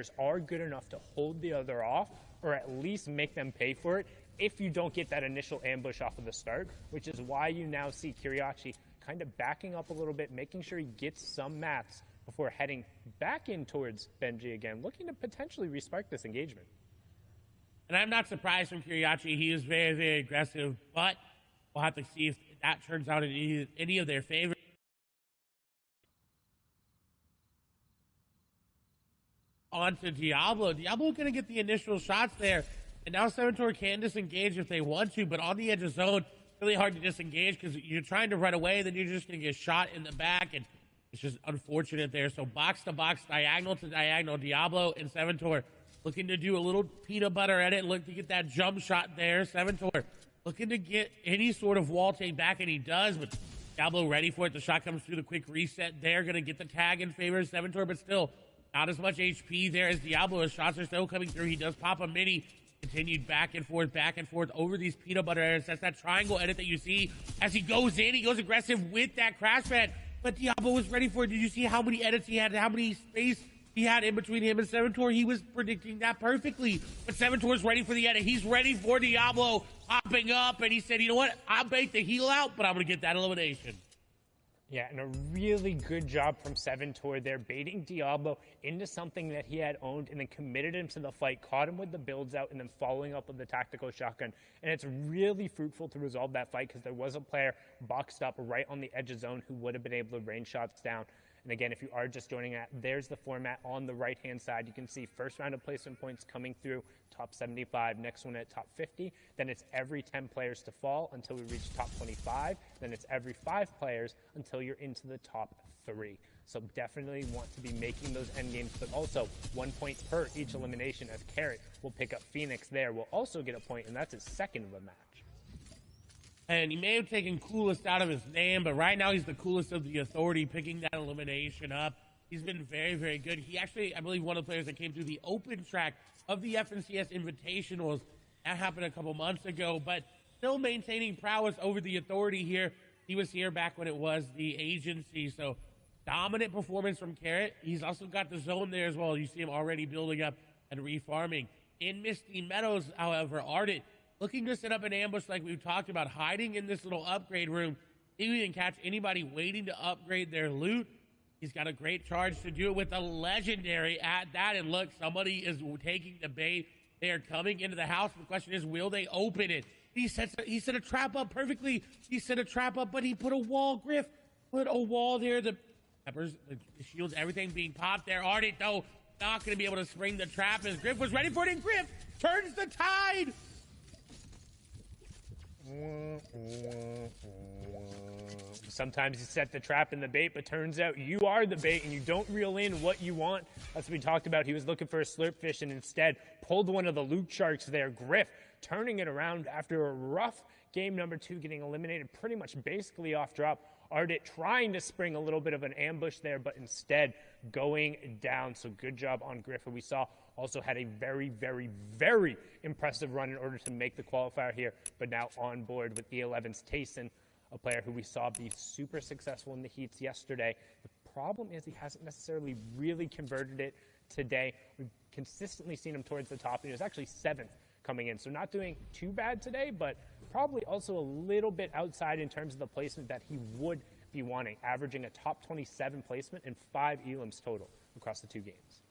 players are good enough to hold the other off, or at least make them pay for it if you don't get that initial ambush off of the start, which is why you now see Kiriachi kind of backing up a little bit, making sure he gets some mats before heading back in towards Benji again, looking to potentially respark this engagement. And I'm not surprised from Kiriachi. He is very, very aggressive, but we'll have to see if that turns out in any of their favor. On to Diablo. Diablo going to get the initial shots there. And now Seventor can disengage if they want to, but on the edge of zone, really hard to disengage because you're trying to run away, then you're just going to get shot in the back, and it's just unfortunate there. So box to box, diagonal to diagonal, Diablo and Seventor looking to do a little peanut butter edit, look to get that jump shot there. Seventor looking to get any sort of wall take back, and he does, but Diablo ready for it. The shot comes through, the quick reset there, going to get the tag in favor of Seventor, but still not as much HP there as Diablo. His shots are still coming through. He does pop a mini. Continued back and forth over these peanut butter edits. That's that triangle edit that you see as he goes in. He goes aggressive with that crash pad, but Diablo was ready for it. Did you see how many edits he had, how many space he had in between him and Seventor? He was predicting that perfectly, but Seventor's ready for the edit. He's ready for Diablo popping up, and he said, you know what? I'll bait the heal out, but I'm going to get that elimination. Yeah, and a really good job from Seventor there, baiting Diablo into something that he had owned and then committed him to the fight, caught him with the builds out, and then following up with the tactical shotgun. And it's really fruitful to resolve that fight because there was a player boxed up right on the edge of zone who would have been able to rain shots down. And again, if you are just joining that, there's the format on the right-hand side. You can see first round of placement points coming through, top 75, next one at top 50. Then it's every 10 players to fall until we reach top 25. Then it's every 5 players until you're into the top 3. So definitely want to be making those end games, but also 1 point per each elimination, as Carrot will pick up Phoenix there. Will also get a point, and that's his second of the match. And he may have taken coolest out of his name, but right now he's the coolest of the authority, picking that elimination up. He's been very, very good. He actually, I believe, one of the players that came through the open track of the FNCS Invitationals. That happened a couple months ago, but still maintaining prowess over the authority here. He was here back when it was the agency, so dominant performance from Carrot. He's also got the zone there as well. You see him already building up and refarming. In Misty Meadows, however, Ardent looking to set up an ambush like we've talked about, hiding in this little upgrade room. He can catch anybody waiting to upgrade their loot. He's got a great charge to do it with a legendary at that. And look, somebody is taking the bait. They are coming into the house. The question is, will they open it? He set a trap up perfectly. He set a trap up, but he put a wall, Griff. Put a wall there. The peppers, the shields, everything being popped there. Ardent, though, not going to be able to spring the trap as Griff was ready for it, and Griff turns the tide. Sometimes you set the trap and the bait, but turns out you are the bait and you don't reel in what you want. That's what we talked about. He was looking for a slurp fish and instead pulled one of the loot sharks there. Griff turning it around after a rough game number 2, getting eliminated pretty much basically off drop. Ardent trying to spring a little bit of an ambush there, but instead going down. So good job on Griff. We saw also had a very, very, very impressive run in order to make the qualifier here, but now on board with E11's Tayson, a player who we saw be super successful in the heats yesterday. The problem is he hasn't necessarily really converted it today. We've consistently seen him towards the top, and he was actually 7th coming in. So not doing too bad today, but probably also a little bit outside in terms of the placement that he would be wanting, averaging a top 27 placement and 5 elims total across the 2 games.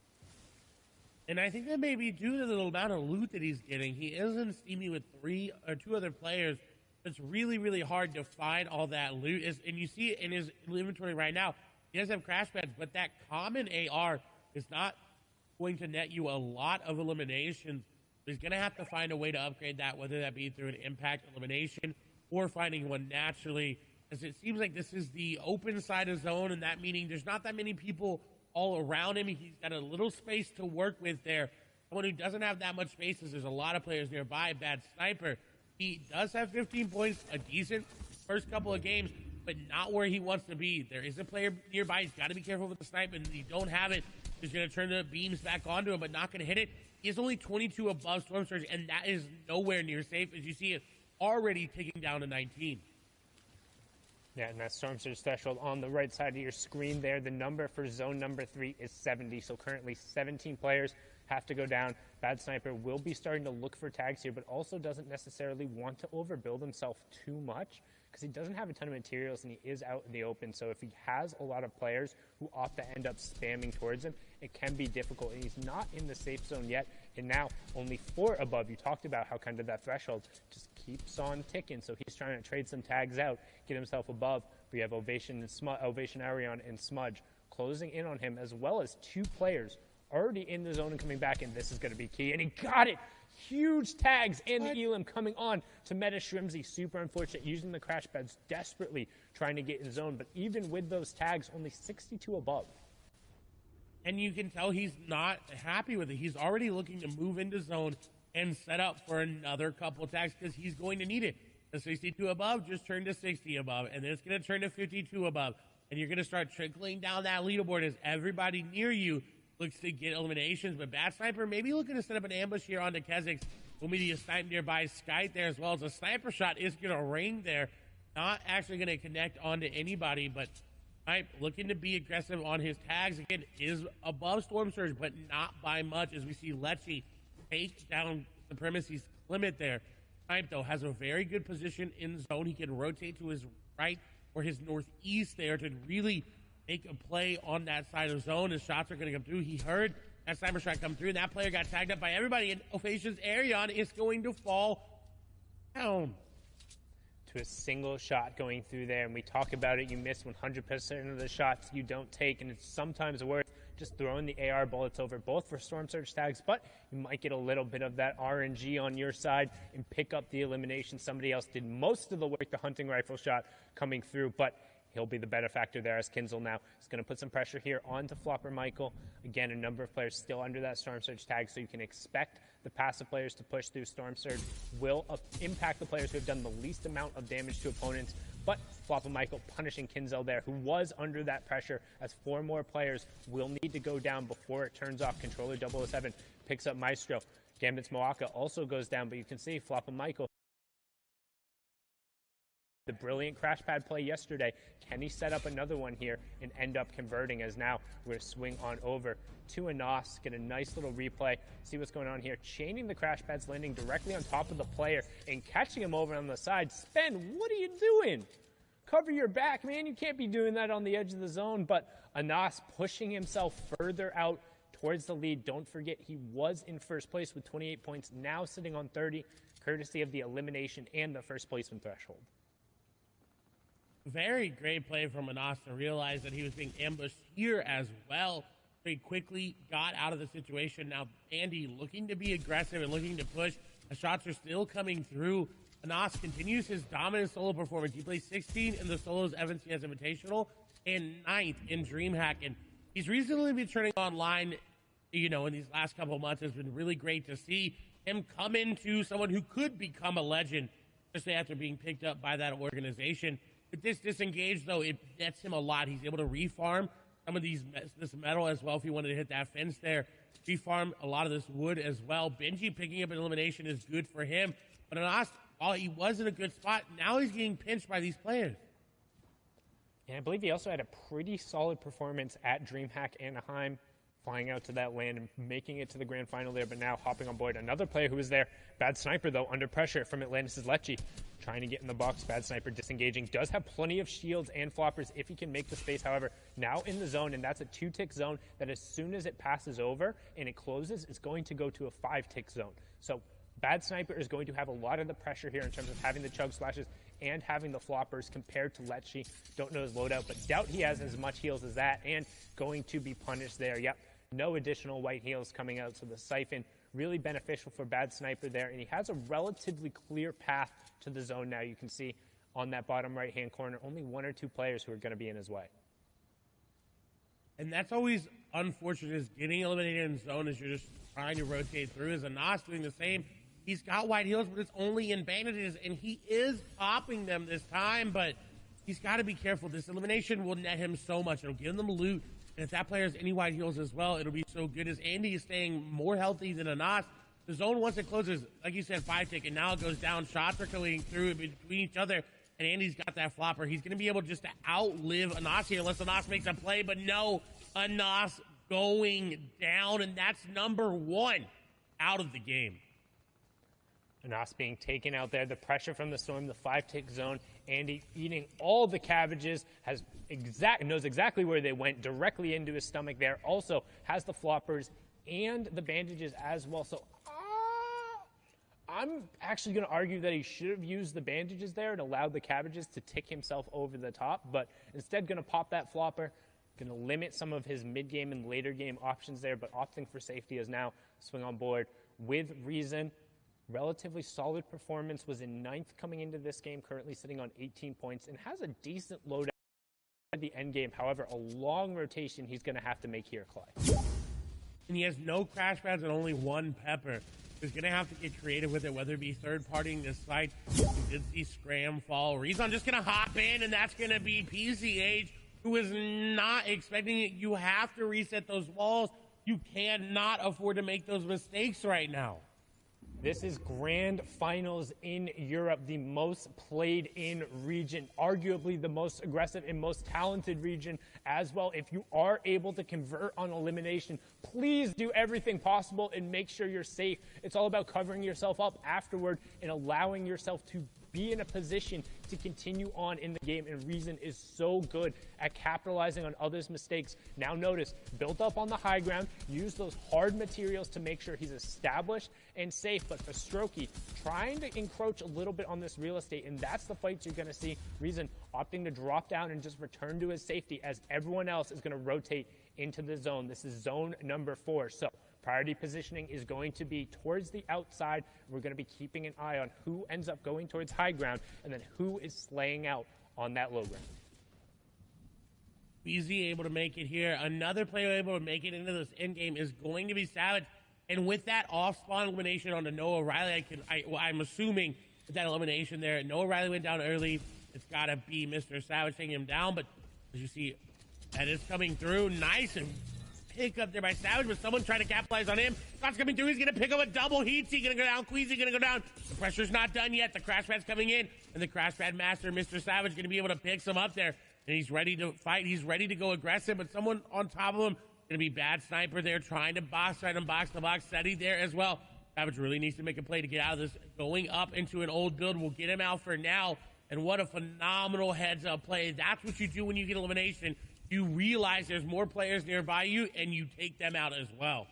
And I think that may be due to the amount of loot that he's getting. He isn't steamy with 3 or 2 other players. It's really, really hard to find all that loot. And you see it in his inventory right now. He does have crash pads, but that common AR is not going to net you a lot of eliminations. He's going to have to find a way to upgrade that, whether that be through an impact elimination or finding one naturally, as it seems like this is the open side of zone, and that meaning there's not that many people all around him. He's got a little space to work with there. Someone who doesn't have that much space is there's a lot of players nearby. Bad sniper. He does have 15 points, a decent first couple of games, but not where he wants to be. There is a player nearby. He's got to be careful with the sniper, and if you don't have it, he's going to turn the beams back onto him, but not going to hit it. He is only 22 above Storm Surge, and that is nowhere near safe, as you see it already ticking down to 19. Yeah, and that Storm Surge threshold on the right side of your screen there. The number for zone number 3 is 70, so currently 17 players have to go down. Bad Sniper will be starting to look for tags here, but also doesn't necessarily want to overbuild himself too much because he doesn't have a ton of materials and he is out in the open. So if he has a lot of players who opt to end up spamming towards him, it can be difficult. And he's not in the safe zone yet, and now only 4 above. You talked about how kind of that threshold just keeps on ticking. So he's trying to trade some tags out, get himself above. We have Ovation Arion and Smudge closing in on him, as well as 2 players already in the zone and coming back, and this is going to be key. And he got it! Huge tags, and the Elim coming on to meta Shrimzy. Super unfortunate, using the crash pads desperately trying to get in zone, but even with those tags, only 62 above. And you can tell he's not happy with it. He's already looking to move into zone and set up for another couple tags because he's going to need it. The 62 above just turned to 60 above, and then it's going to turn to 52 above. And you're going to start trickling down that leaderboard as everybody near you looks to get eliminations. But Bad Sniper maybe looking to set up an ambush here onto Kezix. Will be a snipe nearby Skype there as well. As a sniper shot is going to ring there. Not actually going to connect onto anybody, but Snipe looking to be aggressive on his tags. Again, is above Storm Surge, but not by much, as we see Lecci take down Supremacy's limit there. Snipe, though, has a very good position in zone. He can rotate to his right or his northeast there to really make a play on that side of zone. His shots are going to come through. He heard that sniper shot come through, and that player got tagged up by everybody, and Ovation's Arion is going to fall down. To a single shot going through there, and we talk about it, you miss 100% of the shots you don't take, and it's sometimes worth just throwing the AR bullets over, both for Storm Surge tags, but you might get a little bit of that RNG on your side and pick up the elimination. Somebody else did most of the work, the hunting rifle shot coming through, but he'll be the benefactor there, as Kinzel now is going to put some pressure here onto Flopper Michael. Again, a number of players still under that Storm Surge tag, so you can expect the passive players to push through. Storm Surge will impact the players who have done the least amount of damage to opponents, but Flopper Michael punishing Kinzel there, who was under that pressure, as 4 more players will need to go down before it turns off. Controller 007 picks up Maestro. Gambit's Moaka also goes down, but you can see Flopper Michael, the brilliant crash pad play yesterday. Can he set up another one here and end up converting? As now we're going to swing on over to Anas, get a nice little replay, see what's going on here. Chaining the crash pads, landing directly on top of the player and catching him over on the side. Spen, what are you doing? Cover your back, man. You can't be doing that on the edge of the zone. But Anas pushing himself further out towards the lead. Don't forget, he was in first place with 28 points, now sitting on 30, courtesy of the elimination and the first placement threshold. Very great play from Anas to realize that he was being ambushed here as well. Very quickly got out of the situation. Now Andy looking to be aggressive and looking to push. The shots are still coming through. Anas continues his dominant solo performance. He plays 16 in the solos Evans CS Invitational and 9th in DreamHack. And he's recently been turning online, in these last couple of months. It's been really great to see him come into someone who could become a legend, especially after being picked up by that organization. With this disengage, though, it nets him a lot. He's able to refarm some of this metal as well if he wanted to hit that fence there. Refarm a lot of this wood as well. Benji picking up an elimination is good for him. But Anas, while he was in a good spot, now he's getting pinched by these players. And I believe he also had a pretty solid performance at DreamHack Anaheim, flying out to that land and making it to the grand final there, but now hopping on board. Another player who was there, Bad Sniper, though, under pressure from Atlantis' Lecci, trying to get in the box. Bad Sniper disengaging, does have plenty of shields and floppers if he can make the space. However, now in the zone, and that's a 2-tick zone that as soon as it passes over and it closes, it's going to go to a 5-tick zone. So Bad Sniper is going to have a lot of the pressure here in terms of having the chug splashes and having the floppers compared to Lecci. Don't know his loadout, but doubt he has as much heals as that, and going to be punished there. Yep, no additional white heals coming out, so the siphon really beneficial for Bad Sniper there, and he has a relatively clear path to the zone now. You can see on that bottom right-hand corner, only 1 or 2 players who are going to be in his way. And that's always unfortunate, is getting eliminated in zone as you're just trying to rotate through. As Anas doing the same. He's got white heals, but it's only in bandages, and he is popping them this time, but he's got to be careful. This elimination will net him so much. It'll give them loot, and if that player has any white heals as well, it'll be so good. As Andy is staying more healthy than Anas, the zone, once it closes, like you said, 5-tick, and now it goes down. Shots are going through between each other, and Andy's got that flopper. He's going to be able just to outlive Anas here unless Anas makes a play, but no, Anas going down, and that's number 1 out of the game. Anas being taken out there, the pressure from the storm, the 5-tick zone. Andy eating all the cabbages, knows exactly where they went, directly into his stomach there. Also has the floppers and the bandages as well. So I'm actually going to argue that he should have used the bandages there and allowed the cabbages to tick himself over the top, but instead going to pop that flopper, going to limit some of his mid-game and later game options there, but opting for safety is now swing on board with reason. Relatively solid performance, was in 9th coming into this game, currently sitting on 18 points, and has a decent loadout at the end game. However, a long rotation he's going to have to make here, Clyde. And he has no crash pads and only 1 pepper. He's going to have to get creative with it, whether it be third-partying this site. You did see Scram fall. Rezon just going to hop in, and that's going to be PCH, who is not expecting it. You have to reset those walls. You cannot afford to make those mistakes right now. This is grand finals in Europe, the most played in region, arguably the most aggressive and most talented region as well. If you are able to convert on elimination, please do everything possible and make sure you're safe. It's all about covering yourself up afterward and allowing yourself to be in a position to continue on in the game, and Reason is so good at capitalizing on others' mistakes. Now notice, built up on the high ground, use those hard materials to make sure he's established and safe, but for Strokey, trying to encroach a little bit on this real estate, and that's the fights you're going to see. Reason opting to drop down and just return to his safety as everyone else is going to rotate into the zone. This is zone number 4, so priority positioning is going to be towards the outside. We're going to be keeping an eye on who ends up going towards high ground and then who is slaying out on that low ground. Easy able to make it here. Another player able to make it into this end game is going to be Savage. And with that off-spawn elimination on the Noah Riley, I'm assuming with that elimination there, Noah Riley went down early. It's got to be Mr. Savage taking him down. But as you see, that is coming through. Nice and pick up there by Savage, but someone trying to capitalize on him. Scott's coming through. He's going to pick up a double. Heatsy going to go down. Queasy going to go down. The pressure's not done yet. The crash pad's coming in, and the crash pad master, Mr. Savage, going to be able to pick some up there. And he's ready to fight. He's ready to go aggressive, but someone on top of him, going to be bad sniper there, trying to box the box. Steady there as well. Savage really needs to make a play to get out of this. Going up into an old build will get him out for now. And what a phenomenal heads-up play. That's what you do when you get elimination. You realize there's more players nearby you, and you take them out as well.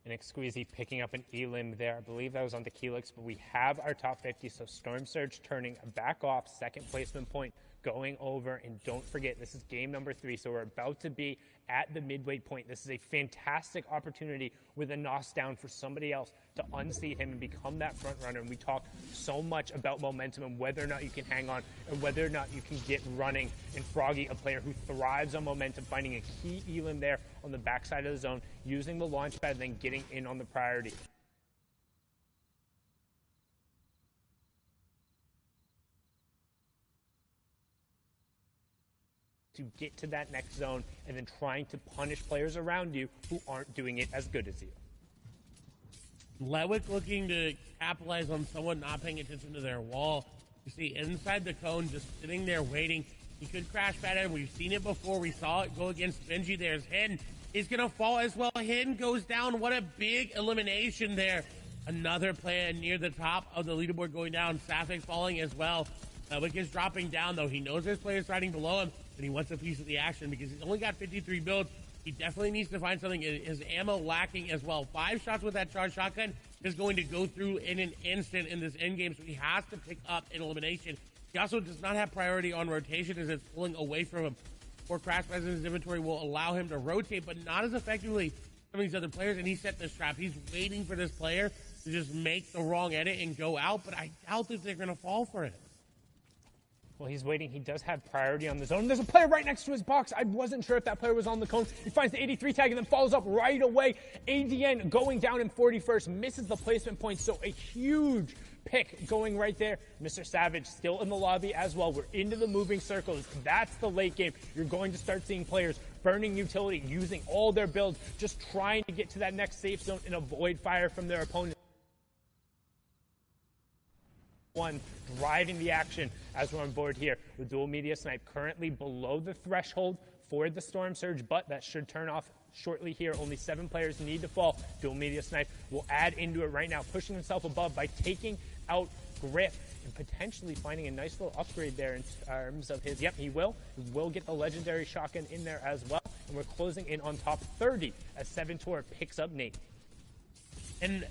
And Exqueezy picking up an elim there. I believe that was on the Keelix, but we have our top 50. So Storm Surge turning back off, second placement point going over. And don't forget, this is game number 3. So we're about to be at the midway point. This is a fantastic opportunity with a Nos down for somebody else to unseat him and become that front runner. And we talk so much about momentum and whether or not you can hang on and whether or not you can get running. And Froggy, a player who thrives on momentum, finding a key elim there on the backside of the zone, using the launch pad and then getting in on the priority. To get to that next zone and then trying to punish players around you who aren't doing it as good as you. Lewick looking to capitalize on someone not paying attention to their wall. You see inside the cone, just sitting there waiting. He could crash pad him. We've seen it before. We saw it go against Benji. There's Hidden. He's going to fall as well. Hidden goes down. What a big elimination there. Another player near the top of the leaderboard going down. Safik falling as well. Lewick is dropping down, though. He knows there's players riding below him, and he wants a piece of the action because he's only got 53 builds. He definitely needs to find something. His ammo lacking as well. 5 shots with that charged shotgun is going to go through in an instant in this end game, so he has to pick up an elimination. He also does not have priority on rotation as it's pulling away from him. 4 crash pads in his inventory will allow him to rotate, but not as effectively as some of these other players, and he set this trap. He's waiting for this player to just make the wrong edit and go out, but I doubt that they're going to fall for it. Well, he's waiting. He does have priority on the zone. There's a player right next to his box. I wasn't sure if that player was on the cone. He finds the 83 tag and then follows up right away. ADN going down in 41st, misses the placement point, so a huge pick going right there. Mr. Savage still in the lobby as well. We're into the moving circles. That's the late game. You're going to start seeing players burning utility, using all their builds, just trying to get to that next safe zone and avoid fire from their opponents. one driving the action as we're on board here with dual media snipe currently below the threshold for the storm surge, but that should turn off shortly here. Only 7 players need to fall. Dual media snipe will add into it right now, pushing himself above by taking out Griff and potentially finding a nice little upgrade there in terms of his, yep, he will get the legendary shotgun in there as well. And we're closing in on top 30 as Seventor picks up Nate. And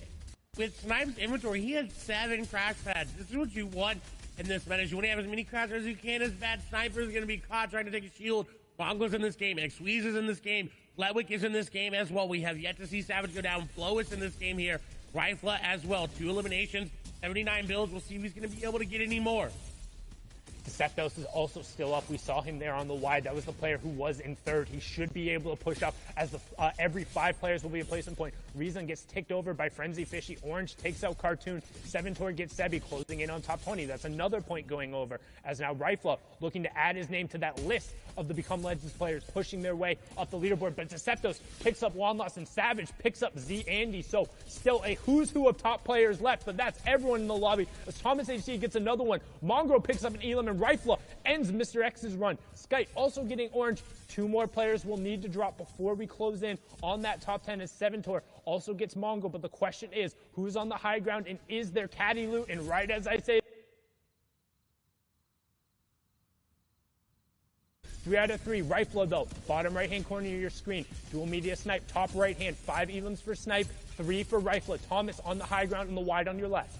with Snipe's inventory, he has 7 crash pads. This is what you want in this meta. You want to have as many crash pads as you can. As bad Sniper is going to be caught trying to take a shield. Mongo's in this game. X-Weeze is in this game. Fletwick is in this game as well. We have yet to see Savage go down. Flo is in this game here. Rifla as well. 2 eliminations, 79 builds. We'll see if he's going to be able to get any more. Deceptos is also still up. We saw him there on the wide. That was the player who was in third. He should be able to push up as the every 5 players will be a placement point. Reason gets ticked over by Frenzy Fishy. Orange takes out Cartoon. Seventor gets Sebi, closing in on top 20. That's another point going over as now Rifla looking to add his name to that list of the Become Legends players pushing their way up the leaderboard. But Deceptos picks up Wanloss and Savage picks up Z Andy. So still a who's who of top players left, but that's everyone in the lobby as Thomas HC gets another one. Mongrel picks up an Elam and Rifla ends Mr. X's run. Skype also getting orange. 2 more players will need to drop before we close in on that top 10 as Seventor also gets Mongo. But the question is, who's on the high ground and is there caddy loot? And right as I say, 3 out of 3. Rifla though, bottom right hand corner of your screen. Dual media snipe, top right hand. 5 Elams for snipe, 3 for Rifla. Thomas on the high ground and the wide on your left.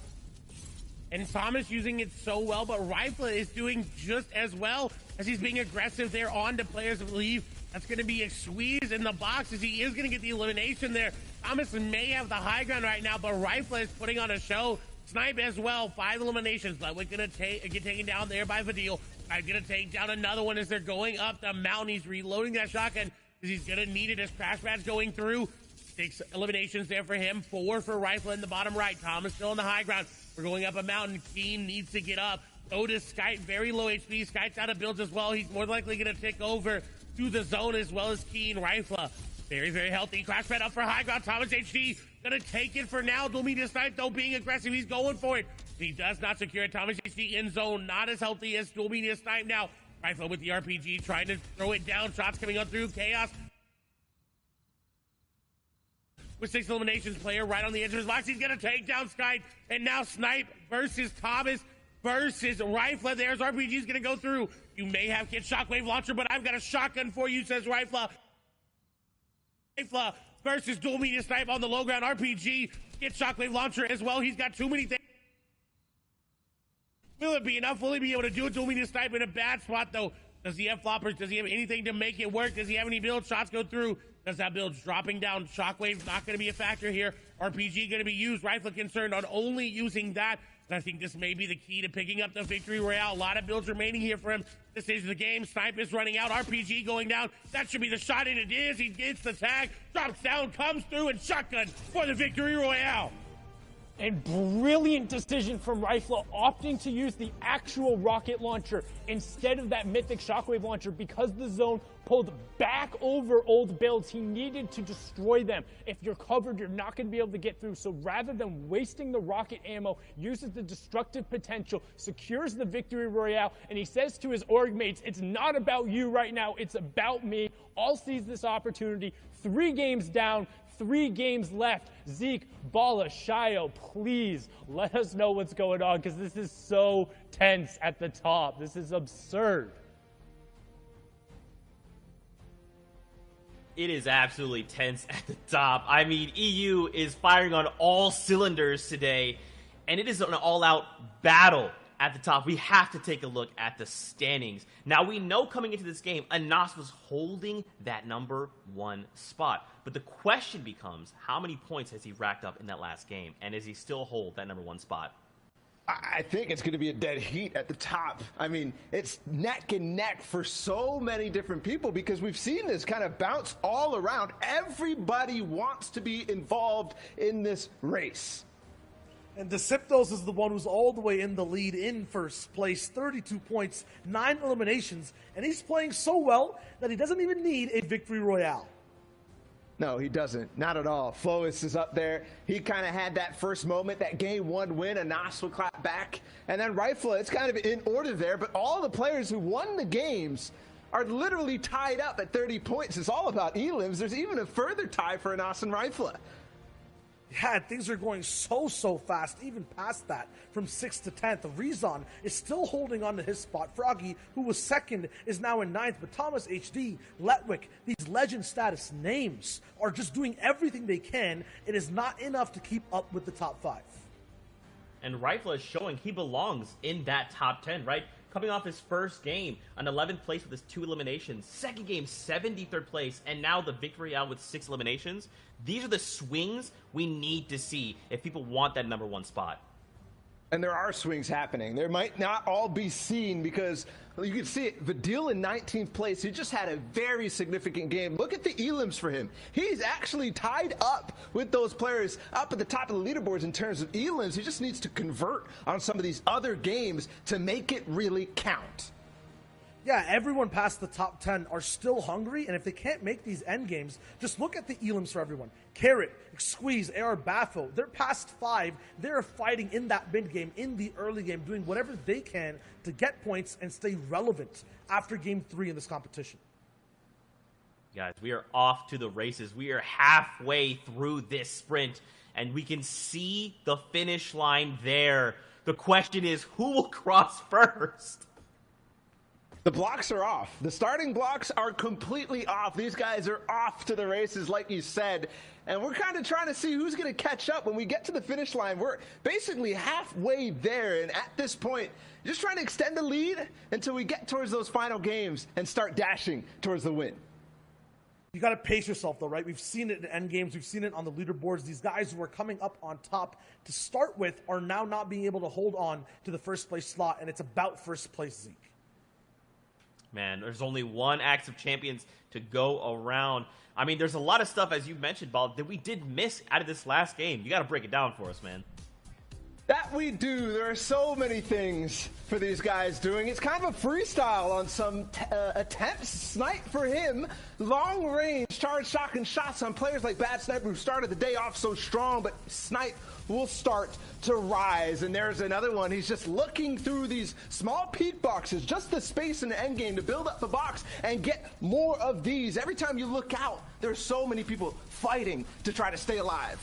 And Thomas using it so well, but Rifla is doing just as well as he's being aggressive there on to players of leave. That's going to be a squeeze in the box as he is going to get the elimination there. Thomas may have the high ground right now, but Rifla is putting on a show. Snipe as well, 5 eliminations, but we're going to get taken down there by Vadil. I'm going to take down another one as they're going up the mountain. He's reloading that shotgun because he's going to need it as crash pads going through. 6 eliminations there for him, 4 for Rifla in the bottom right. Thomas still on the high ground. We're going up a mountain. Keen needs to get up. So does Skype, very low HP. Skype's out of builds as well. He's more likely going to tick over to the zone as well as Keen. Rifla, very, very healthy. Crash pad up for high ground. Thomas HD going to take it for now. Dual media snipe, though, being aggressive. He's going for it. He does not secure it. Thomas HD in zone, not as healthy as dual media snipe now. Rifla with the RPG, trying to throw it down. Shots coming up through. Chaos with 6 eliminations, player right on the edge of his box. He's going to take down Skype. And now Snipe versus Thomas versus Rifla. There's RPG's going to go through. You may have Kid Shockwave Launcher, but I've got a shotgun for you, says Rifla. Rifla versus dual media snipe on the low ground. RPG, Kid Shockwave Launcher as well. He's got too many things. Will it be enough? Will he be able to do it? Dual media snipe in a bad spot, though. Does he have floppers? Does he have anything to make it work? Does he have any builds? Shots go through. Does that build dropping down? Shockwave's not going to be a factor here. RPG going to be used. Rifle concerned on only using that. And I think this may be the key to picking up the victory royale. A lot of builds remaining here for him. This is the game. Snipe is running out. RPG going down. That should be the shot, and it is. He gets the tag, drops down, comes through, and shotgun for the victory royale. And brilliant decision from Rifla, opting to use the actual rocket launcher instead of that mythic shockwave launcher because the zone pulled back over old builds. He needed to destroy them. If you're covered, you're not going to be able to get through. So rather than wasting the rocket ammo, uses the destructive potential, secures the victory royale, and he says to his org mates, it's not about you right now, it's about me. All sees this opportunity. 3 games down. 3 games left. Zeke, Bala, Shio, please let us know what's going on because this is so tense at the top. This is absurd. It is absolutely tense at the top. I mean, EU is firing on all cylinders today, and it is an all-out battle at the top. We have to take a look at the standings. Now, we know coming into this game, Anas was holding that number 1 spot. But the question becomes, how many points has he racked up in that last game? And does he still hold that number 1 spot? I think it's going to be a dead heat at the top. I mean, it's neck and neck for so many different people because we've seen this kind of bounce all around. Everybody wants to be involved in this race. And Deceptos is the one who's all the way in the lead in first place, 32 points, 9 eliminations, and he's playing so well that he doesn't even need a victory royale. No, he doesn't. Not at all. Flois is up there. He kind of had that first moment, that game 1 win. Anas will clap back. And then Rifla, it's kind of in order there. But all the players who won the games are literally tied up at 30 points. It's all about elims. There's even a further tie for Anas and Rifla. Yeah, things are going so fast, even past that, from 6th to 10th. Rezon is still holding on to his spot. Froggy, who was 2nd, is now in 9th. But Thomas HD, Letwick, these legend status names are just doing everything they can. It is not enough to keep up with the top 5. And Rifla is showing he belongs in that top 10, right? Coming off his first game, an 11th place with his 2 eliminations. Second game, 73rd place. And now the victory out with 6 eliminations. These are the swings we need to see if people want that #1 spot. And there are swings happening. There might not all be seen because you can see it. Vidil in 19th place. He just had a very significant game. Look at the elims for him. He's actually tied up with those players up at the top of the leaderboards in terms of elims. He just needs to convert on some of these other games to make it really count. Yeah, everyone past the top 10 are still hungry, and if they can't make these end games, just look at the elims for everyone. Carrot, Squeeze, AR, Baffo, they're past 5. They're fighting in that mid game, in the early game, doing whatever they can to get points and stay relevant after game 3 in this competition. Guys, we are off to the races. We are halfway through this sprint, and we can see the finish line there. The question is, who will cross first? The blocks are off. The starting blocks are completely off. These guys are off to the races, like you said. And we're kind of trying to see who's going to catch up when we get to the finish line. We're basically halfway there. And at this point, just trying to extend the lead until we get towards those final games and start dashing towards the win. You got to pace yourself, though, right? We've seen it in end games. We've seen it on the leaderboards. These guys who are coming up on top to start with are now not being able to hold on to the first place slot. And it's about first place, Zeke. Man, there's only one Axe of Champions to go around. I mean, there's a lot of stuff, as you mentioned, Ball, that we did miss out of this last game. You got to break it down for us, man. That we do. There are so many things for these guys doing. It's kind of a freestyle on some attempts. Snipe for him. Long range charge shotgun shots on players like Bad Sniper who started the day off so strong, but Snipe will start to rise. And there's another one. He's just looking through these small peak boxes, just the space in the end game to build up the box and get more of these. Every time you look out, there's so many people fighting to try to stay alive.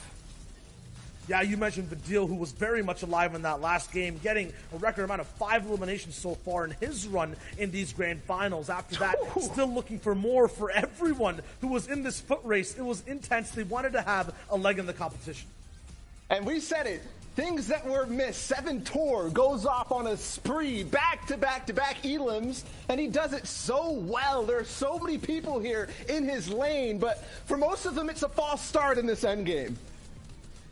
Yeah, you mentioned Vidil, who was very much alive in that last game, getting a record amount of 5 eliminations so far in his run in these grand finals. After that, still looking for more for everyone who was in this foot race. It was intense. They wanted to have a leg in the competition. And we said it. Things that were missed. 7 Tor goes off on a spree, back-to-back-to-back elims, and he does it so well. There are so many people here in his lane, but for most of them, it's a false start in this endgame.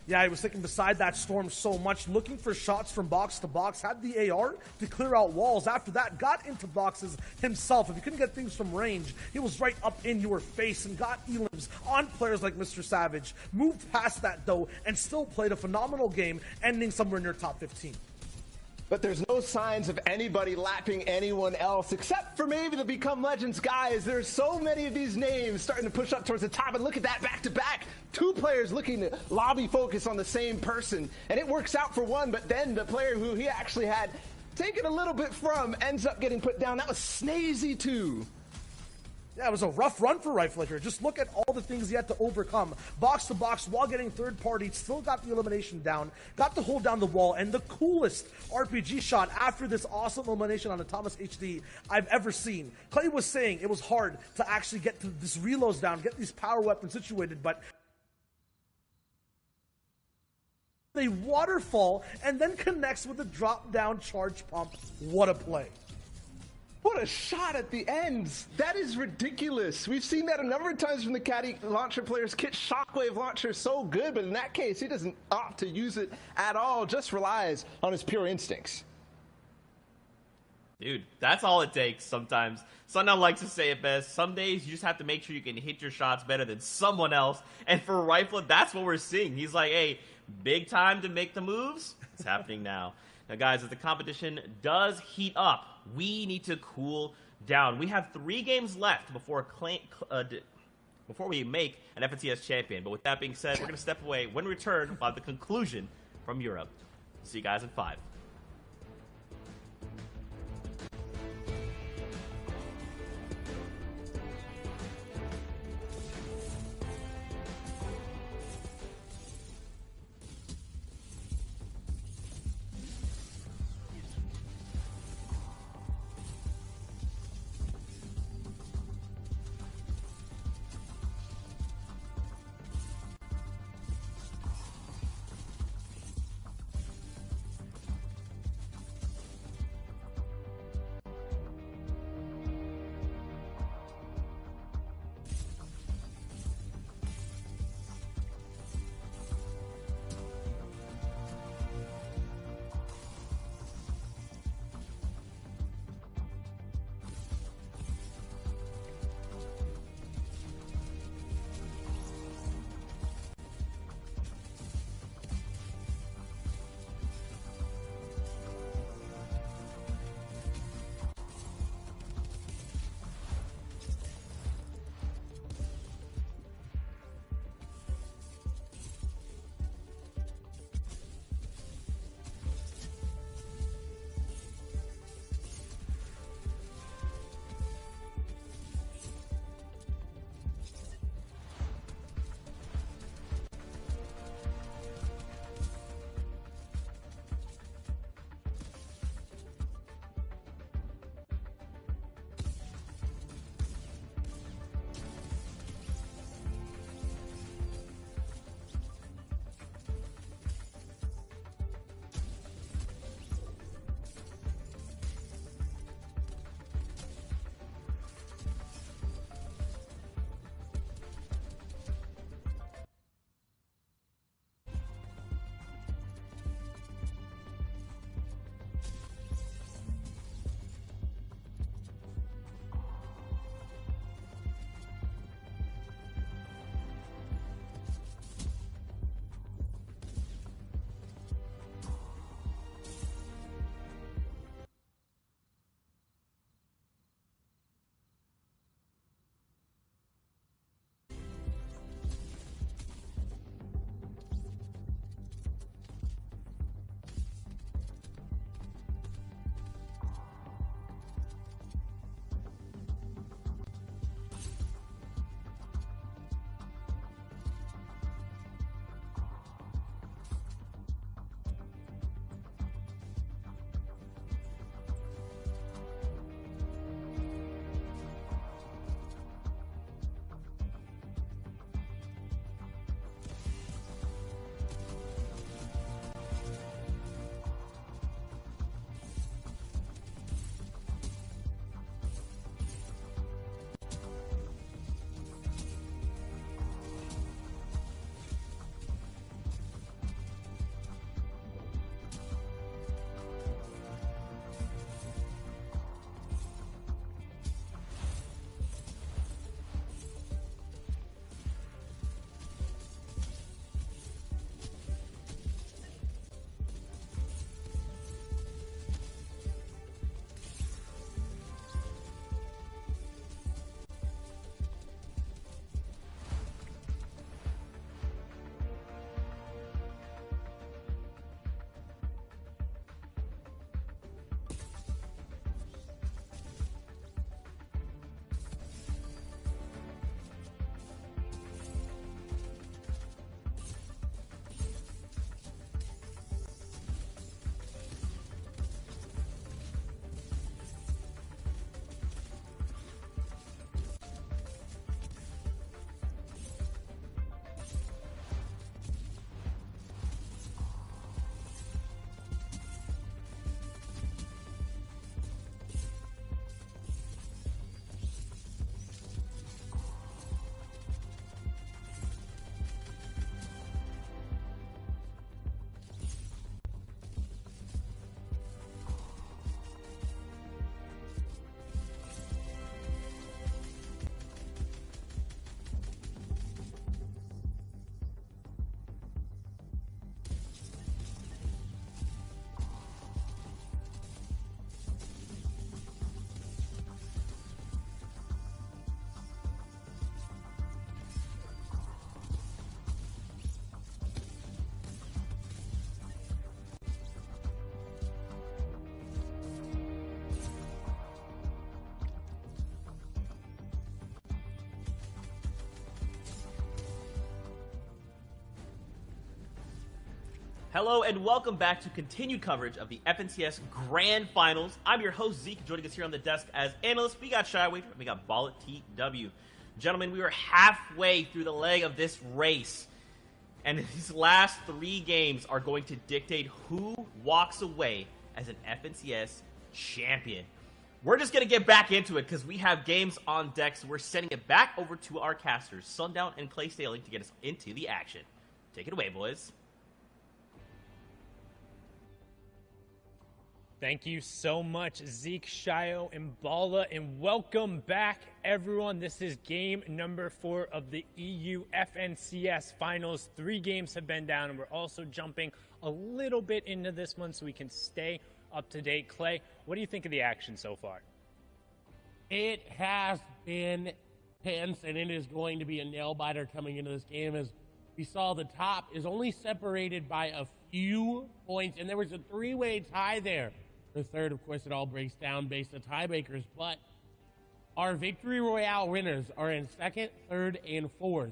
Yeah, he was sticking beside that storm so much, looking for shots from box to box, had the AR to clear out walls. After that, got into boxes himself. If he couldn't get things from range, he was right up in your face and got elims on players like Mr. Savage. Moved past that, though, and still played a phenomenal game, ending somewhere near top 15. But there's no signs of anybody lapping anyone else, except for maybe the Become Legends guys. There's so many of these names starting to push up towards the top, and look at that back-to-back. 2 players looking to lobby focus on the same person, and it works out for one, but then the player who he actually had taken a little bit from ends up getting put down. That was Snazy too. Yeah, it was a rough run for Rifle here. Just look at all the things he had to overcome. Box to box while getting third party. Still got the elimination down. Got to hold down the wall. And the coolest RPG shot after this awesome elimination on the Thomas HD I've ever seen. Clay was saying it was hard to actually get to this reloads down, get these power weapons situated, but they waterfall and then connects with a drop down charge pump. What a play. What a shot at the ends. That is ridiculous. We've seen that a number of times from the Caddy launcher players. Kit Shockwave launcher is so good, but in that case, he doesn't opt to use it at all, just relies on his pure instincts. Dude, that's all it takes sometimes. Sundown likes to say it best. Some days you just have to make sure you can hit your shots better than someone else. And for Rifle, that's what we're seeing. He's like, hey, big time to make the moves. It's happening now. Now, guys, as the competition does heat up, we need to cool down. We have 3 games left before before we make an FNCS champion. But with that being said, we're going to step away. When we return, by the conclusion from Europe. See you guys in 5. Hello and welcome back to continued coverage of the FNCS Grand Finals. I'm your host, Zeke, joining us here on the desk as analysts. We got Shy Wafer, we got Ball at TW. Gentlemen, we are halfway through the leg of this race, and these last 3 games are going to dictate who walks away as an FNCS champion. We're just going to get back into it because we have games on deck, so we're sending it back over to our casters, Sundown and Clay Staley, to get us into the action. Take it away, boys. Thank you so much, Zeke, Shio, and Bala, and welcome back, everyone. This is game number 4 of the EU FNCS Finals. 3 games have been down, and we're also jumping a little bit into this one so we can stay up to date. Clay, what do you think of the action so far? It has been tense, and it is going to be a nail-biter coming into this game. As we saw, the top is only separated by a few points, and there was a 3-way tie there. The third, of course, it all breaks down based on tiebreakers, but our Victory Royale winners are in 2nd, 3rd, and 4th.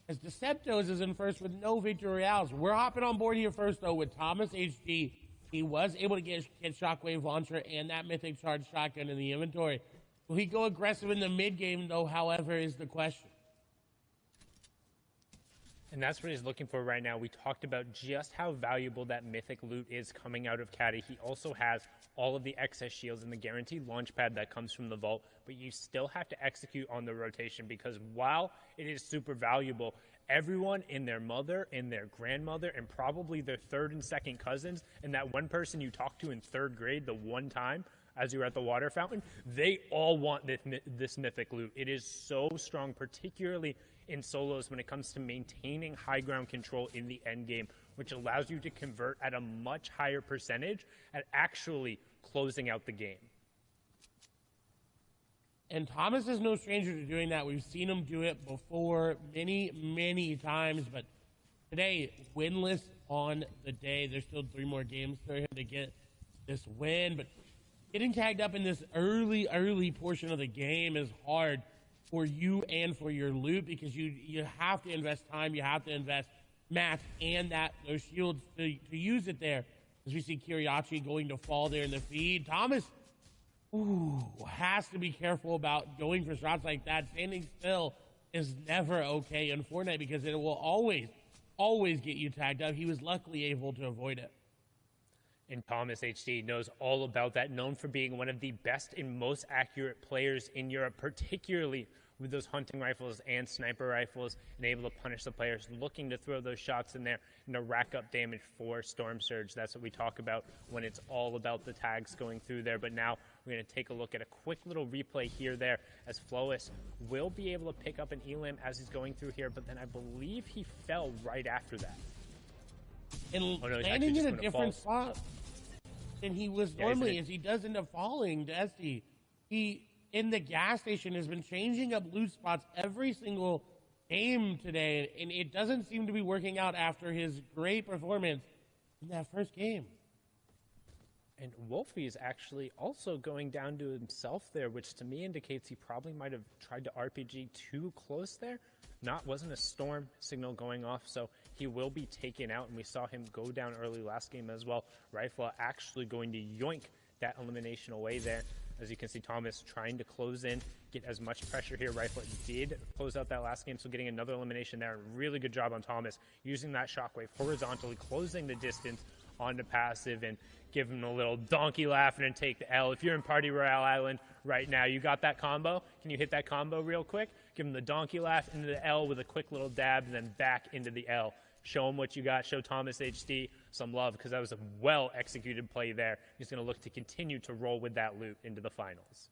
As Deceptos is in 1st with no Victory Royales. We're hopping on board here first, though, with Thomas HD. He was able to get Shockwave Launcher and that Mythic Charge Shotgun in the inventory. Will he go aggressive in the mid-game, though, however, is the question. And that's what he's looking for right now. We talked about just how valuable that mythic loot is coming out of Caddy. He also has all of the excess shields and the guaranteed launch pad that comes from the vault, but you still have to execute on the rotation because while it is super valuable, everyone and their mother and their grandmother and probably their 3rd and 2nd cousins and that one person you talked to in 3rd grade the one time as you were at the water fountain, they all want this mythic loot. It is so strong, particularly in solos when it comes to maintaining high ground control in the end game, which allows you to convert at a much higher percentage at actually closing out the game. And Thomas is no stranger to doing that. We've seen him do it before many, many times, but today, winless on the day. There's still 3 more games for him to get this win, but getting tagged up in this early portion of the game is hard for you and for your loot because you have to invest time, you have to invest mats and those shields to use it there. As we see Kiriachi going to fall there in the feed. Thomas has to be careful about going for shots like that. Standing still is never okay in Fortnite because it will always get you tagged up. He was luckily able to avoid it. And Thomas HD knows all about that, known for being one of the best and most accurate players in Europe, particularly with those hunting rifles and sniper rifles, and able to punish the players looking to throw those shots in there and to rack up damage for Storm Surge. That's what we talk about when it's all about the tags going through there. But now we're going to take a look at a quick little replay here there as Flois will be able to pick up an elim as he's going through here, but then I believe he fell right after that. And landing in a different spot than he was normally, as he does end up falling to Jeste. He, in the gas station, has been changing up loot spots every single game today, and it doesn't seem to be working out after his great performance in that first game. And Wolfie is actually also going down to himself there, which to me indicates he probably might have tried to RPG too close there. Wasn't a storm signal going off, so he will be taken out, and we saw him go down early last game as well. Rifle actually going to yoink that elimination away there. As you can see, Thomas trying to close in, get as much pressure here. Rifle did close out that last game, so getting another elimination there. Really good job on Thomas, using that shockwave horizontally, closing the distance onto passive, and give him a little donkey laugh and then take the L. If you're in Party Royale Island right now, you got that combo? Can you hit that combo real quick? Give him the donkey laugh into the L with a quick little dab, and then back into the L. Show him what you got. Show Thomas HD some love, because that was a well-executed play there. He's going to look to continue to roll with that loot into the finals.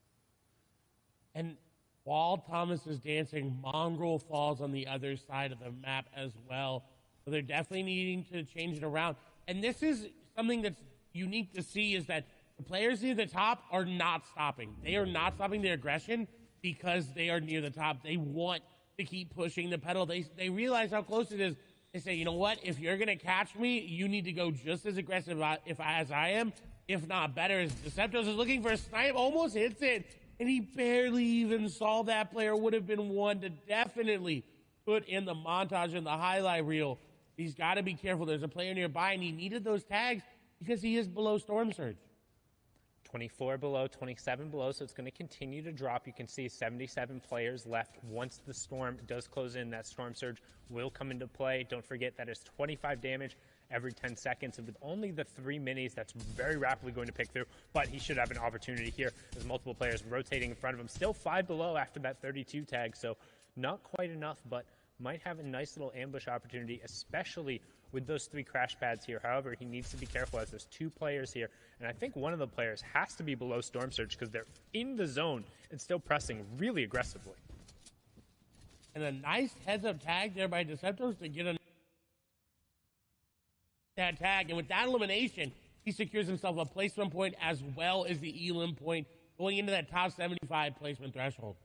And while Thomas is dancing, Mongrel falls on the other side of the map as well. So they're definitely needing to change it around. And this is something that's unique to see, is that the players near the top are not stopping. They are not stopping their aggression because they are near the top. They want to keep pushing the pedal. They realize how close it is. They say, you know what? If you're going to catch me, you need to go just as aggressive as I am, if not better. Deceptos is looking for a snipe, almost hits it, and he barely even saw that player. Would have been one to definitely put in the montage and the highlight reel He's got to be careful. There's a player nearby, and he needed those tags because he is below Storm Surge. 24 below, 27 below, so it's going to continue to drop. You can see 77 players left. Once the storm does close in, that storm surge will come into play. Don't forget that is 25 damage every 10 seconds, and with only the 3 minis, that's very rapidly going to pick through, but he should have an opportunity here. There's multiple players rotating in front of him. Still 5 below after that 32 tag, so not quite enough, but might have a nice little ambush opportunity, especially with those 3 crash pads here. However, he needs to be careful as there's 2 players here, and I think one of the players has to be below Storm Surge because they're in the zone and still pressing really aggressively. And a nice heads-up tag there by Deceptos to get that tag, and with that elimination, he secures himself a placement point as well as the elim point going into that top 75 placement threshold.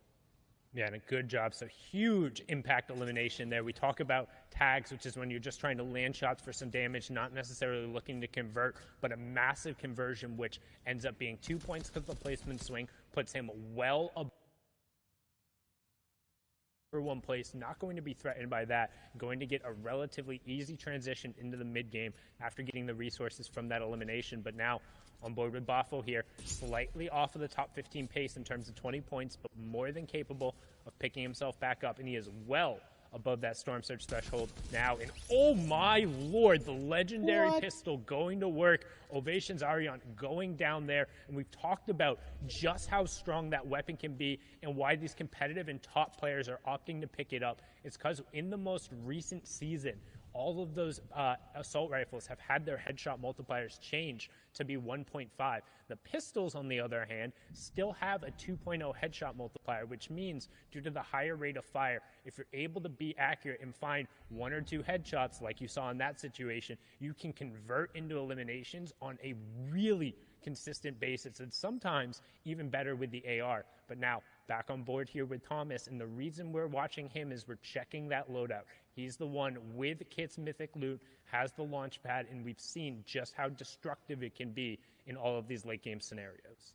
Yeah, and a good job. So huge impact elimination there. We talk about tags, which is when you're just trying to land shots for some damage, not necessarily looking to convert, but a massive conversion, which ends up being 2 points because the placement swing puts him well above one place, not going to be threatened by that, going to get a relatively easy transition into the mid game after getting the resources from that elimination. But now on board with Boffo here, slightly off of the top 15 pace in terms of 20 points, but more than capable of picking himself back up, and he is well above that Storm Surge threshold now. And oh my lord, the legendary pistol going to work. Ovations Arion going down there, and we've talked about just how strong that weapon can be and why these competitive and top players are opting to pick it up. It's because in the most recent season, all of those assault rifles have had their headshot multipliers change to be 1.5. The pistols, on the other hand, still have a 2.0 headshot multiplier, which means due to the higher rate of fire, if you're able to be accurate and find 1 or 2 headshots like you saw in that situation, you can convert into eliminations on a really consistent basis, and sometimes even better with the AR. But now, back on board here with Thomas, and the reason we're watching him is we're checking that loadout. He's the one with Kit's mythic loot, has the launch pad, and we've seen just how destructive it can be in all of these late game scenarios.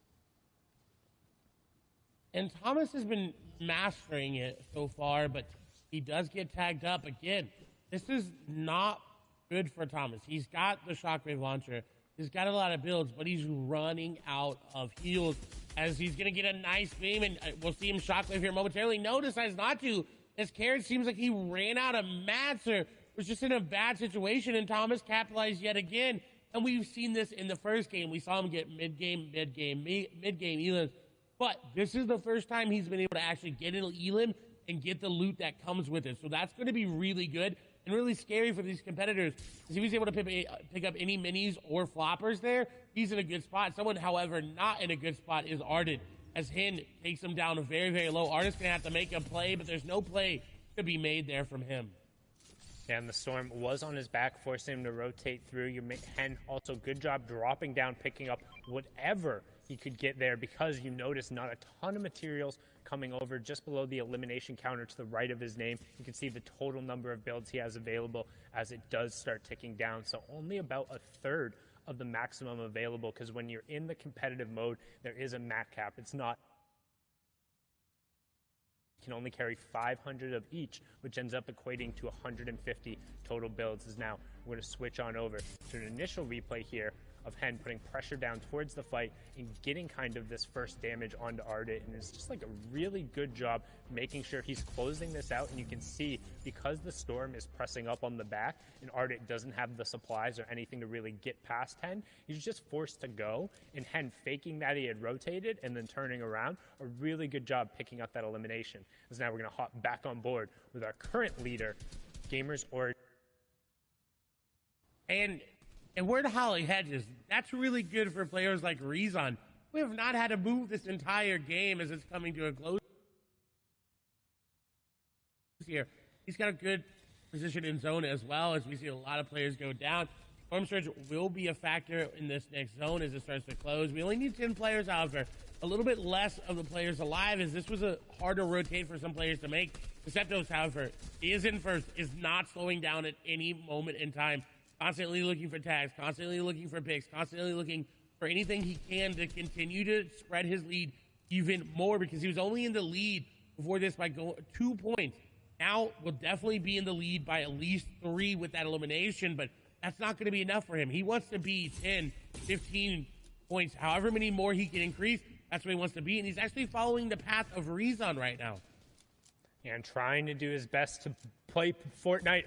And Thomas has been mastering it so far, but he does get tagged up again. This is not good for Thomas. He's got the shockwave launcher. He's got a lot of builds, but he's running out of heals as he's going to get a nice beam, and we'll see him shockwave here momentarily. No, decides not to. As Carrot seems like he ran out of mats or was just in a bad situation, and Thomas capitalized yet again. And we've seen this in the first game. We saw him get mid-game elims. But this is the first time he's been able to actually get an elim and get the loot that comes with it. So that's going to be really good and really scary for these competitors. Because if he was able to pick up any minis or floppers there, he's in a good spot. Someone, however, not in a good spot is Arden, as Hin takes him down very, very low. Arden's going to have to make a play, but there's no play to be made there from him. And the storm was on his back, forcing him to rotate through. Your Hen also good job dropping down, picking up whatever he could get there, because you notice not a ton of materials coming over just below the elimination counter to the right of his name. You can see the total number of builds he has available as it does start ticking down. So only about a third of the maximum available, because when you're in the competitive mode, there is a mat cap. It's not, you can only carry 500 of each, which ends up equating to 150 total builds. Is now we're going to switch on over to an initial replay here of Hen putting pressure down towards the fight and getting kind of this first damage onto Ardit, and it's just like a really good job making sure he's closing this out. And you can see, because the storm is pressing up on the back and Ardit doesn't have the supplies or anything to really get past Hen, he's just forced to go, and Hen faking that he had rotated and then turning around, a really good job picking up that elimination. As now we're going to hop back on board with our current leader, Gamers or And where the Holly hedges, that's really good for players like Rezon, who have not had to move this entire game as it's coming to a close here. He's got a good position in zone as well, as we see a lot of players go down. Storm Surge will be a factor in this next zone as it starts to close. We only need 10 players, however. A little bit less of the players alive, as this was a harder rotate for some players to make. Deceptos, however, is in first, is not slowing down at any moment in time. Constantly looking for tags, constantly looking for picks, constantly looking for anything he can to continue to spread his lead even more, because he was only in the lead before this by 2 points. now will definitely be in the lead by at least 3 with that elimination, but that's not going to be enough for him. He wants to be 10, 15 points, however many more he can increase. That's what he wants to be, and he's actually following the path of Rezon right now. And trying to do his best to play Fortnite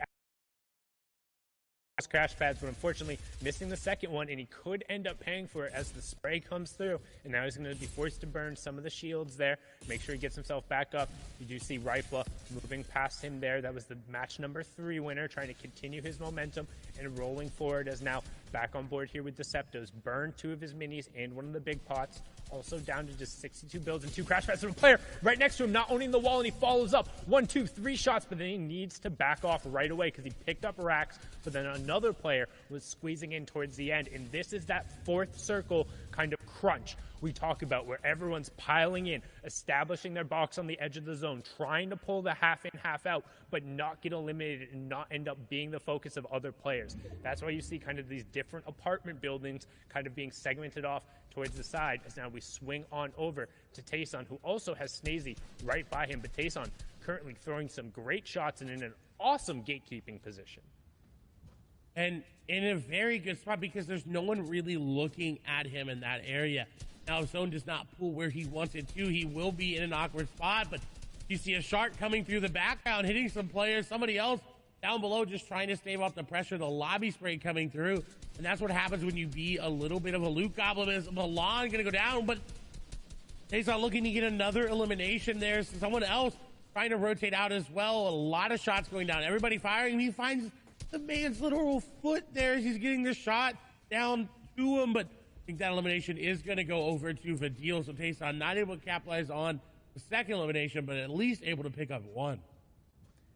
crash pads, but unfortunately missing the second one, and he could end up paying for it as the spray comes through, and now he's going to be forced to burn some of the shields there, make sure he gets himself back up. You do see Rifla moving past him there. That was the match number 3 winner, trying to continue his momentum and rolling forward as now back on board here with Deceptos. Burned 2 of his minis and one of the big pots. Also down to just 62 builds and 2 crash pads from a player right next to him, not owning the wall, and he follows up 1, 2, 3 shots, but then he needs to back off right away because he picked up racks, but then another player was squeezing in towards the end, and this is that 4th circle kind of crunch we talk about where everyone's piling in, establishing their box on the edge of the zone, trying to pull the half in, half out, but not get eliminated and not end up being the focus of other players. That's why you see kind of these different apartment buildings kind of being segmented off towards the side, as now we swing on over to Tayson, who also has Snazy right by him, but Tayson currently throwing some great shots and in an awesome gatekeeping position. And in a very good spot because there's no one really looking at him in that area. Now, if Zone does not pull where he wants it to, he will be in an awkward spot, but you see a shark coming through the background, hitting some players, somebody else down below just trying to stave off the pressure, the lobby spray coming through, and that's what happens when you be a little bit of a loot goblin. Is Milan gonna go down, but Tayson looking to get another elimination there. So someone else trying to rotate out as well. A lot of shots going down, everybody firing. He finds the man's literal foot there as he's getting the shot down to him, but I think that elimination is going to go over to Vidal. So Tayson not able to capitalize on the second elimination, but at least able to pick up 1.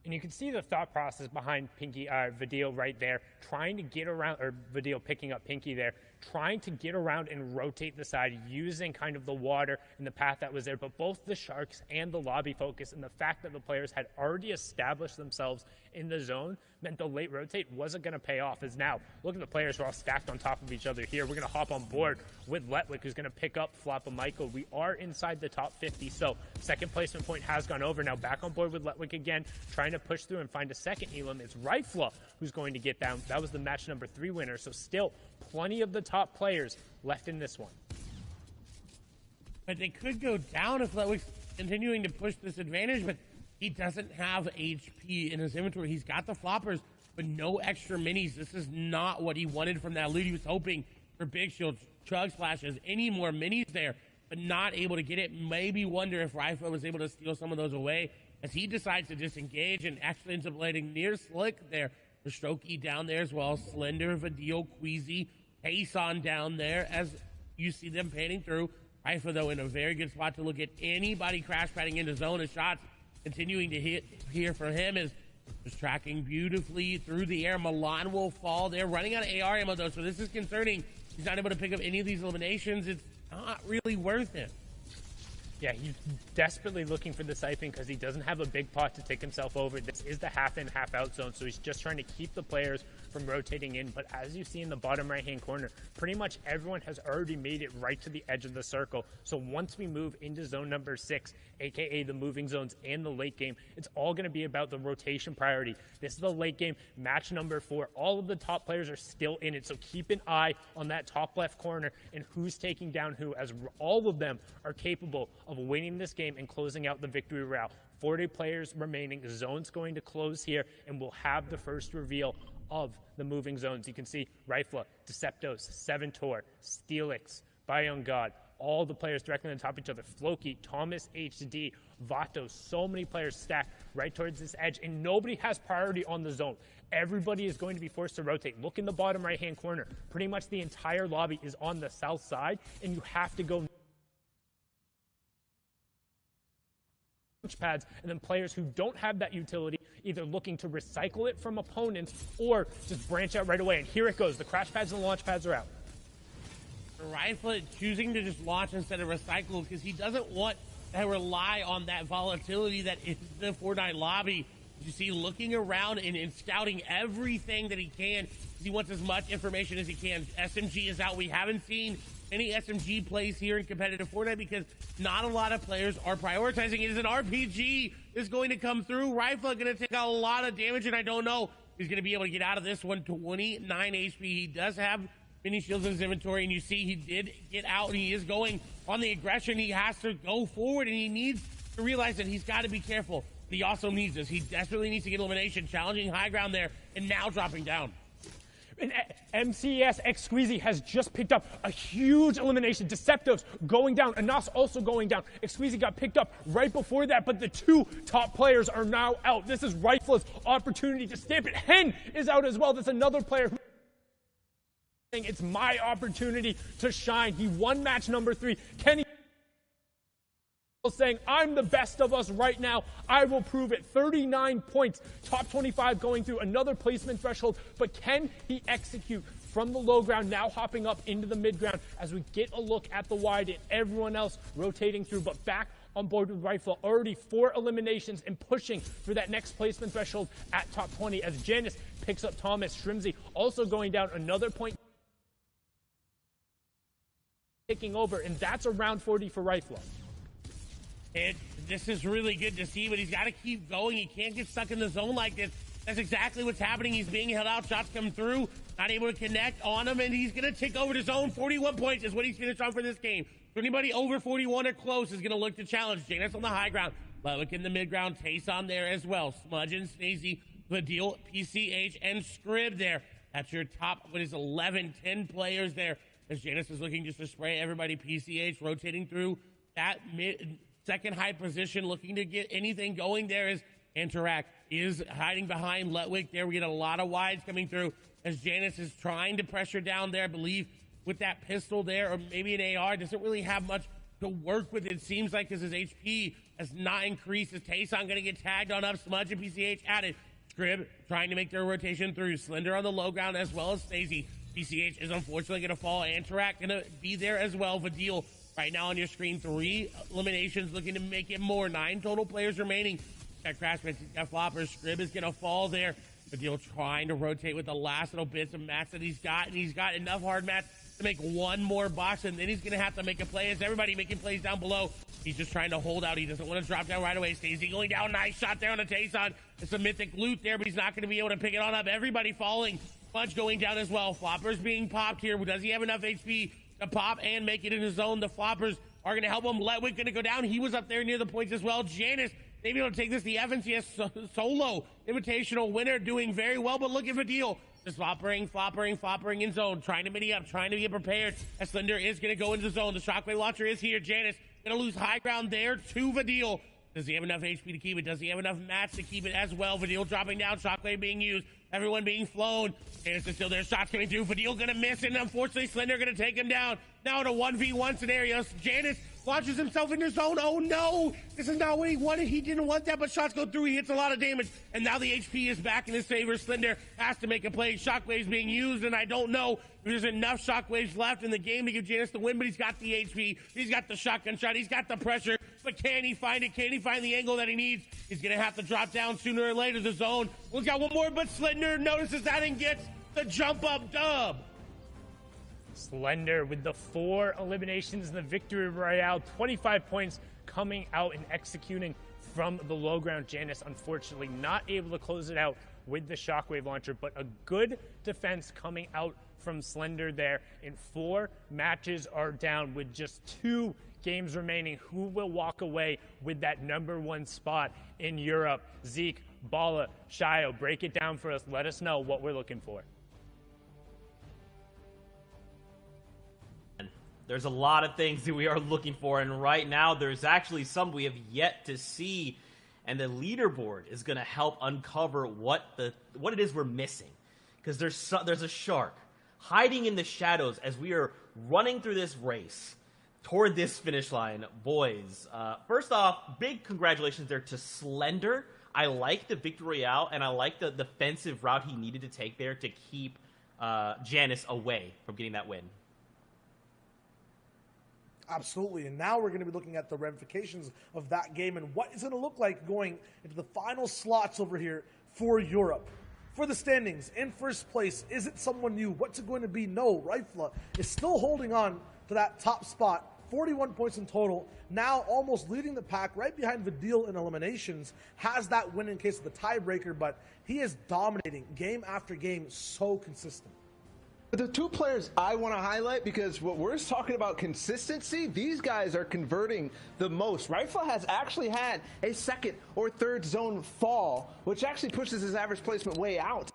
And you can see the thought process behind Vidal right there, trying to get around, or Vidal picking up Pinky there, trying to get around and rotate the side using kind of the water and the path that was there. But both the Sharks and the lobby focus and the fact that the players had already established themselves in the zone meant the late rotate wasn't going to pay off. As now, look at the players who are all stacked on top of each other here. We're going to hop on board with Letwick, who's going to pick up Floppa Michael. We are inside the top 50, so second placement point has gone over. Now back on board with Letwick again, trying to push through and find a second Elam. It's Rifla who's going to get down. That was the match number 3 winner, so still plenty of the top players left in this one. But they could go down if Letwick's continuing to push this advantage, but he doesn't have HP in his inventory. He's got the floppers, but no extra minis. This is not what he wanted from that loot. He was hoping for big shields, chug splashes, any more minis there, but not able to get it. Maybe wonder if Rifle was able to steal some of those away as he decides to disengage and actually ends up landing near Slick there. For Strokey down there as well. Slender, Vidal, Queasy, Tayson down there as you see them panning through. Rifle, though, in a very good spot to look at anybody crash padding into zone of shots. Continuing to hit here for him is just tracking beautifully through the air. Milan will fall there. Running out of AR ammo, though, so this is concerning. He's not able to pick up any of these eliminations. It's not really worth it. Yeah, he's desperately looking for the siphoning because he doesn't have a big pot to take himself over. This is the half in, half out zone, so he's just trying to keep the players from rotating in. But as you see in the bottom right-hand corner, pretty much everyone has already made it right to the edge of the circle. So once we move into zone number 6, aka the moving zones and the late game, it's all going to be about the rotation priority. This is the late game, match number 4. All of the top players are still in it, so keep an eye on that top left corner and who's taking down who, as all of them are capable of winning this game and closing out the victory route. 40 players remaining. The zone's going to close here, and we'll have the first reveal of the moving zones. You can see Rifla, Deceptos, 7 Tor, Steelix, Bion God, all the players directly on top of each other. Floki, Thomas HD, Vato, so many players stacked right towards this edge, and nobody has priority on the zone. Everybody is going to be forced to rotate. Look in the bottom right-hand corner. Pretty much the entire lobby is on the south side, and you have to go pads, and then players who don't have that utility either looking to recycle it from opponents or just branch out right away. And here it goes. The crash pads and the launch pads are out. Rifle choosing to just launch instead of recycle because he doesn't want to rely on that volatility that is the Fortnite lobby. You see, looking around and scouting everything that he can. He wants as much information as he can. SMG is out. We haven't seen any SMG plays here in competitive Fortnite because not a lot of players are prioritizing it. As an RPG is going to come through. Rifle going to take a lot of damage, and I don't know if he's going to be able to get out of this one. 29 HP. He does have mini shields in his inventory, and you see he did get out. He is going on the aggression. He has to go forward, and he needs to realize that he's got to be careful. But he also needs this. He desperately needs to get elimination, challenging high ground there, and now dropping down. And MCES X Squeezy has just picked up a huge elimination. Deceptives going down. Anas also going down. X Squeezy got picked up right before that, but the two top players are now out. This is Rifle's opportunity to stamp it. Hen is out as well. That's another player who it's my opportunity to shine. He won match number 3. Kenny saying, I'm the best of us right now. I will prove it. 39 points. Top 25 going through another placement threshold. But can he execute from the low ground, now hopping up into the mid ground as we get a look at the wide and everyone else rotating through, but back on board with Rifle. Already 4 eliminations and pushing for that next placement threshold at top 20 as Janice picks up Thomas. Shrimsy also going down another point, taking over, and that's around 40 for Rifle. This is really good to see, but he's got to keep going. He can't get stuck in the zone like this. That's exactly what's happening. He's being held out. Shots come through. Not able to connect on him, and he's going to take over the zone. 41 points is what he's finished on for this game. So anybody over 41 or close is going to look to challenge. Janus on the high ground. Ludwig in the mid ground. Tace on there as well. Smudge and Snazy. Vadil, PCH, and Scrib there. That's your top, 11, 10 players there. As Janus is looking just to spray everybody. PCH rotating through that second high position, looking to get anything going there as Interact is hiding behind Ludwig there. We get a lot of wides coming through as Janus is trying to pressure down there. I believe with that pistol there, or maybe an AR, doesn't really have much to work with. It seems like because his HP has not increased. Is Tayson going to get tagged on up? Smudge and PCH added. Scrib trying to make their rotation through. Slender on the low ground as well as Stacey. PCH is unfortunately going to fall. Interact going to be there as well. Vadil right now on your screen, 3 eliminations, looking to make it more. 9 total players remaining. Got Crashman, got Floppers. Scrib is going to fall there. Vadil trying to rotate with the last little bits of mats that he's got, and he's got enough hard mats to make one more box, and then he's going to have to make a play as everybody making plays down below. He's just trying to hold out. He doesn't want to drop down right away. Stacey going down. Nice shot there on the Tayson. It's a mythic loot there, but he's not going to be able to pick it on up. Everybody falling. Punch going down as well. Floppers being popped here. Does he have enough HP to pop and make it in his zone? The Floppers are going to help him. Ludwig going to go down. He was up there near the points as well. Janice maybe able to take this. The FNCS solo invitational winner doing very well, but looking for deal. Just floppering in zone, trying to mini up, trying to get prepared. As Slender is going to go into the zone. The shockwave launcher is here. Janice going to lose high ground there to Vadil. Does he have enough HP to keep it? Does he have enough mats to keep it as well? Vadil dropping down, shockwave being used. Everyone being flown. Janice is still there. Shots coming through. Vadil going to miss, and unfortunately, Slender going to take him down. Now in a 1v1 scenario, Janice launches himself into zone. Oh no! This is not what he wanted. He didn't want that, but shots go through. He hits a lot of damage, and now the HP is back in his favor. Slender has to make a play. Shockwaves being used, and I don't know if there's enough shockwaves left in the game to give Janice the win, but he's got the HP. He's got the shotgun shot. He's got the pressure, but can he find it? Can he find the angle that he needs? He's going to have to drop down sooner or later. The zone. We've got one more, but Slender notices that and gets the jump up dub. Slender with the 4 eliminations in the victory royale, 25 points coming out and executing from the low ground. Janice unfortunately not able to close it out with the shockwave launcher, but a good defense coming out from Slender there. And 4 matches are down with just 2 games remaining. Who will walk away with that #1 spot in Europe? Zeke, Bala, Shio, break it down for us. Let us know what we're looking for. There's a lot of things that we are looking for, and right now there's actually some we have yet to see, and the leaderboard is going to help uncover what it is we're missing, because there's a shark hiding in the shadows as we are running through this race toward this finish line. Boys, first off, big congratulations there to Slender. I like the victory royale, and I like the defensive route he needed to take there to keep Janice away from getting that win. Absolutely, and now we're going to be looking at the ramifications of that game and what it's going to look like going into the final slots over here for Europe. For the standings, in first place, is it someone new? What's it going to be? No, Rifla is still holding on to that top spot. 41 points in total, now almost leading the pack, right behind Vidil in eliminations, has that win in case of the tiebreaker, but he is dominating game after game, so consistent. The two players I want to highlight, because what we're talking about consistency, these guys are converting the most. Rifle has actually had a second or third zone fall, which actually pushes his average placement way out.